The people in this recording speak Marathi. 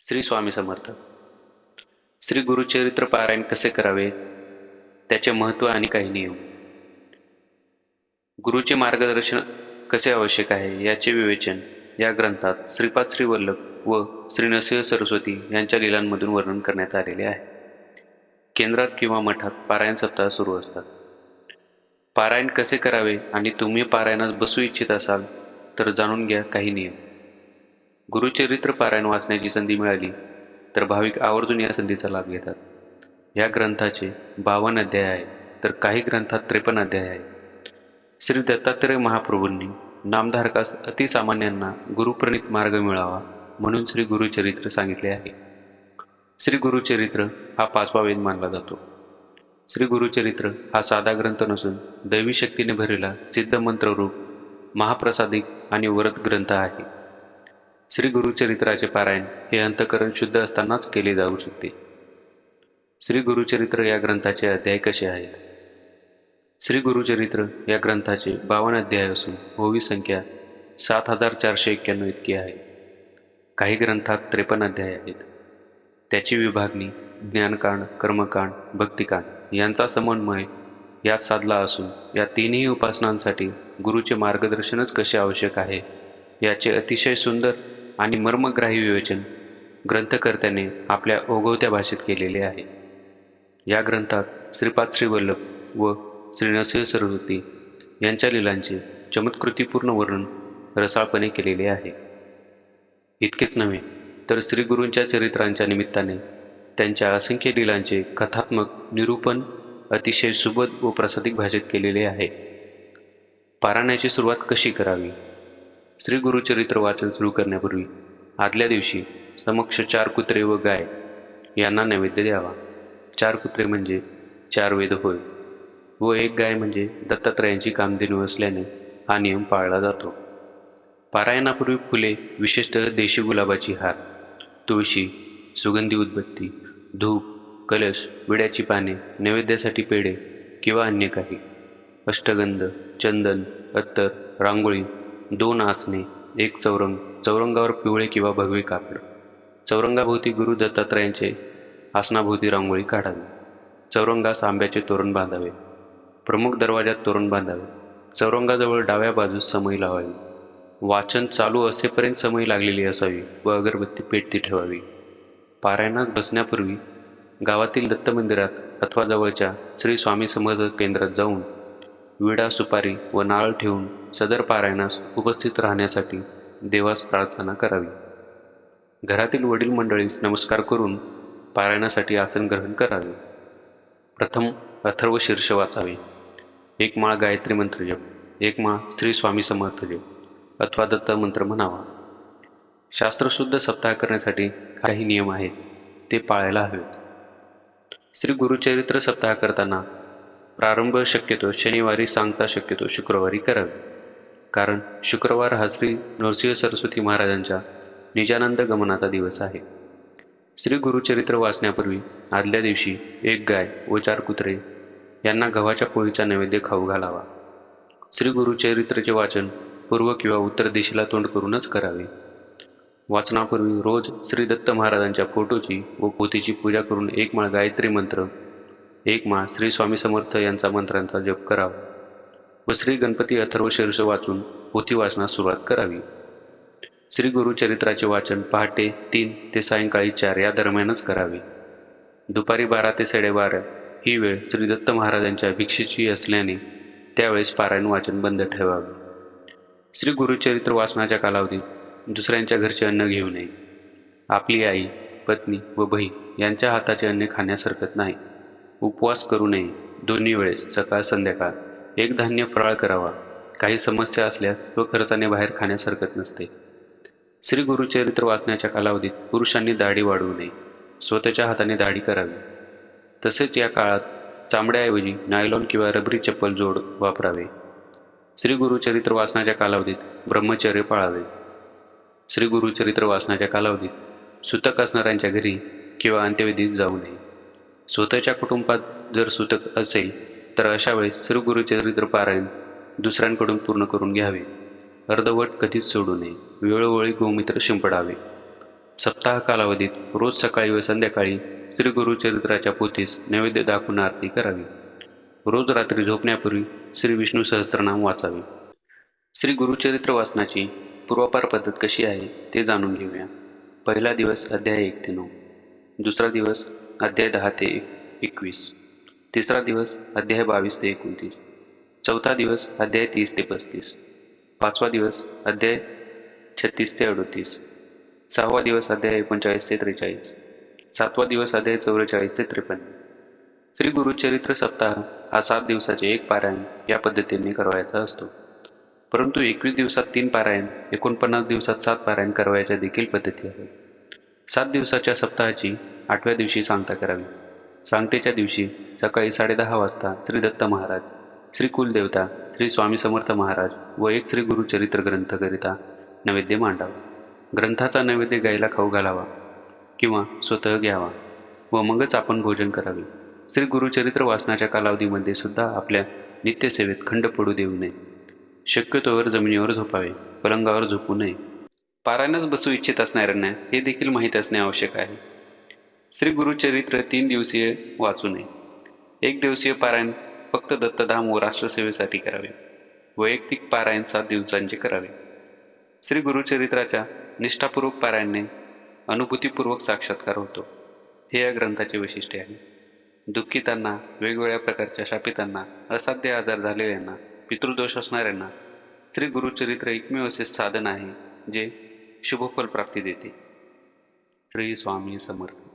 श्री स्वामी समर्थ. श्री गुरुचरित्र पारायण कसे करावे, त्याचे महत्त्व आणि काही नियम. गुरुचे मार्गदर्शन कसे आवश्यक आहे याचे विवेचन या ग्रंथात श्रीपाद श्री वल्लभ व श्री नरसिंह सरस्वती यांच्या लीलांमधून वर्णन करण्यात आलेले आहे. केंद्रात किंवा मठात पारायण सप्ताह सुरू असतात. पारायण कसे करावे आणि तुम्ही पारायणास बसू इच्छित असाल तर जाणून घ्या काही नियम. गुरुचरित्र पारायण वाचण्याची संधी मिळाली तर भाविक आवर्जून या संधीचा लाभ घेतात. या ग्रंथाचे 52 अध्याय आहेत, तर काही ग्रंथात 53 अध्याय आहेत. श्री दत्तात्रय महाप्रभूंनी नामधारकास अतिसामान्यांना गुरुप्रणित मार्ग मिळावा म्हणून श्री गुरुचरित्र सांगितले आहे. श्री गुरुचरित्र हा 5वा वेद मानला जातो. श्री गुरुचरित्र हा साधा ग्रंथ नसून दैवी शक्तीने भरलेला सिद्ध मंत्ररूप महाप्रसादिक आणि व्रत ग्रंथ आहे. श्री गुरुचरित्राचे पारायण हे अंतःकरण शुद्ध असतानाच केले जाऊ शकते. श्री गुरुचरित्र या ग्रंथाचे अध्याय कसे आहेत? श्री गुरुचरित्र या ग्रंथाचे 52 अध्याय असून ओवी संख्या 7491 इतकी आहे. काही ग्रंथात 53 अध्याय आहेत. त्याची विभागणी ज्ञानकांड, कर्मकांड, भक्तिकांड यांचा समन्वय यात साधला असून या तिन्ही उपासनांसाठी गुरुचे मार्गदर्शनच कसे आवश्यक आहे याचे अतिशय सुंदर आणि मर्मग्राही विवेचन ग्रंथकर्त्याने आपल्या ओघवत्या भाषेत केलेले आहे. या ग्रंथात श्रीपाद श्री वल्लभ व श्री नरसिंह सरस्वती यांच्या लीलांचे चमत्कृतीपूर्ण वर्णन रसाळपणे केलेले आहे. इतकेच नव्हे तर श्री गुरूंच्या चरित्रांच्या निमित्ताने त्यांच्या असंख्य लीलांचे कथात्मक निरूपण अतिशय सुबोध व प्रसादिक भाषेत केलेले आहे. पारायणाची सुरुवात कशी करावी? श्री गुरुचरित्र वाचन सुरू करण्यापूर्वी आदल्या दिवशी समक्ष 4 कुत्रे व गाय यांना नैवेद्य द्यावा. 4 कुत्रे म्हणजे 4 वेद होय व 1 गाय म्हणजे दत्तात्रयांची कामधेनू असल्याने हा नियम पाळला जातो. पारायणापूर्वी फुले, विशेषतः देशी गुलाबाची हार, तुळशी, सुगंधी उदबत्ती, धूप, कलश, विड्याची पाने, नैवेद्यासाठी पेढे किंवा अन्य काही, अष्टगंध, चंदन, अत्तर, रांगोळी, 2 आसने, 1 चौरंग, चौरंगावर पिवळे किंवा भगवे कापड, चौरंगाभोवती गुरु दत्तात्रयांचे आसनाभोवती रांगोळी काढावी, चौरंगास आंब्याचे तोरण बांधावे, प्रमुख दरवाजात तोरण बांधावे, चौरंगाजवळ डाव्या बाजूस समई लावावी, वाचन चालू असेपर्यंत समई लागलेली असावी व अगरबत्ती पेटती ठेवावी. पारायणात बसण्यापूर्वी गावातील दत्त मंदिरात अथवा जवळच्या श्री स्वामी समर्थ केंद्रात जाऊन विडा, सुपारी व नारळ ठेवून सदर पारायणास उपस्थित राहण्यासाठी देवास प्रार्थना करावी. घरातील वडील मंडळीस नमस्कार करून पारायणासाठी आसन ग्रहण करावे. प्रथम अथर्व शीर्ष वाचावे. 1 माळ गायत्री मंत्र जप, 1 माळ श्री स्वामी समर्थ जप अथवा दत्त मंत्र म्हणावा. शास्त्रशुद्ध सप्ताह करण्यासाठी काही नियम आहेत, ते पाळायला हवेत. श्री गुरुचरित्र सप्ताह करताना प्रारंभ शक्यतो शनिवारी, सांगता शक्यतो शुक्रवारी करावे. कारण शुक्रवार हा श्री नरसिंह सरस्वती महाराजांच्या निजानंद गमनाचा दिवस आहे. श्री गुरुचरित्र वाचण्यापूर्वी आदल्या दिवशी 1 गाय व 4 कुत्रे यांना गव्हाच्या पोळीचा नैवेद्य खाऊ घालावा. श्री गुरुचरित्रचे वाचन पूर्व किंवा उत्तर दिशेला तोंड करूनच करावे. वाचनापूर्वी रोज श्री दत्त महाराजांच्या फोटोची व पोथीची पूजा करून 1 माळ गायत्री मंत्र, 1 माळ श्री स्वामी समर्थ यांचा मंत्रांचा जप करावा व श्री गणपती अथर्व शीर्ष वाचून पोथी वाचनास सुरुवात करावी. श्री गुरुचरित्राचे वाचन पहाटे 3 ते सायंकाळी 4 या दरम्यानच करावे. दुपारी 12 ते 12:30 ही वेळ श्री दत्त महाराजांच्या भिक्षेची असल्याने त्यावेळेस पारायण वाचन बंद ठेवावे. श्री गुरुचरित्र वाचनाच्या कालावधीत दुसऱ्यांच्या घरचे अन्न घेऊ नये. आपली आई, पत्नी व बहीण यांच्या हाताचे अन्न खाण्यास हरकत नाही. उपवास करू नये. दोन्ही वेळेस सकाळ संध्याकाळ 1 धान्य फराळ करावा. काही समस्या असल्यास स्वखर्चाने बाहेर खाण्यास हरकत नसते. श्री गुरुचरित्र वाचण्याच्या कालावधीत पुरुषांनी दाढी वाढवू नये. स्वतःच्या हाताने दाढी करावी. तसेच या काळात चामड्याऐवजी नायलॉन किंवा रबरी चप्पल जोड वापरावे. श्री गुरुचरित्र वाचनाच्या कालावधीत ब्रह्मचर्य पाळावे. श्री गुरुचरित्र वाचनाच्या कालावधीत सुतक असणाऱ्यांच्या घरी किंवा अंत्यविधीत जाऊ नये. स्वतःच्या कुटुंबात जर सुतक असेल तर अशा वेळेस श्री गुरुचरित्र पारायण दुसऱ्यांकडून पूर्ण करून घ्यावे. अर्धवट कधीच सोडू नये. वेळोवेळी गोमूत्र शिंपडावे. सप्ताह कालावधीत रोज सकाळी व संध्याकाळी श्री गुरुचरित्राच्या पोथीस नैवेद्य दाखवून आरती करावी. रोज रात्री झोपण्यापूर्वी श्री विष्णू सहस्त्रनाम वाचावे. श्री गुरुचरित्र वाचनाची पूर्वापार पद्धत कशी आहे ते जाणून घेऊया. पहिला दिवस अध्याय 1 ते 9, दुसरा दिवस अध्याय 10 ते 21, तिसरा दिवस अध्याय 22 ते 29, चौथा दिवस अध्याय 30 ते 35, पाचवा दिवस अध्याय 36 ते 38, सहावा दिवस अध्याय 39 ते 43, सातवा दिवस अध्याय 44 ते 53. श्री गुरुचरित्र सप्ताह हा 7 दिवसाचे एक पारायण या पद्धतीने करवायचा असतो. परंतु 21 दिवसात 3 पारायण, 49 दिवसात 7 पारायण करवायच्या देखील पद्धती आहेत. 7 दिवसाच्या सप्ताहाची 8व्या दिवशी सांगता करावी. सांगतेच्या दिवशी सकाळी 10:30 वाजता श्री दत्त महाराज, श्री कुलदेवता, श्री स्वामी समर्थ महाराज व एक श्री गुरुचरित्र ग्रंथकरिता नैवेद्य मांडावा. ग्रंथाचा नैवेद्य गायीला खाऊ घालावा किंवा स्वतः घ्यावा व मगच आपण भोजन करावे. श्री गुरुचरित्र वाचनाच्या कालावधीमध्ये सुद्धा आपल्या नित्यसेवेत खंड पडू देऊ नये. शक्यतोवर जमिनीवर झोपावे, पलंगावर झोपू नये. पारायणच बसू इच्छित असणाऱ्यांना हे देखील माहीत असणे आवश्यक आहे. श्री गुरुचरित्र 3 दिवसीय वाचू नये. 1 दिवसीय पारायण फक्त दत्तधाम व राष्ट्रसेवेसाठी करावे. वैयक्तिक पारायण 7 दिवसांचे करावे. श्री गुरुचरित्राच्या निष्ठापूर्वक पारायणाने अनुभूतीपूर्वक साक्षात्कार होतो. हे या ग्रंथाचे वैशिष्ट्य आहे. दुःखितांना, वेगवेगळ्या प्रकारच्या शापितांना, असाध्य आजार झालेल्यांना, पितृदोष असणाऱ्यांना श्री गुरुचरित्र एकमेव असे साधन आहे जे शुभफल प्राप्ती देते. श्री स्वामी समर्थ.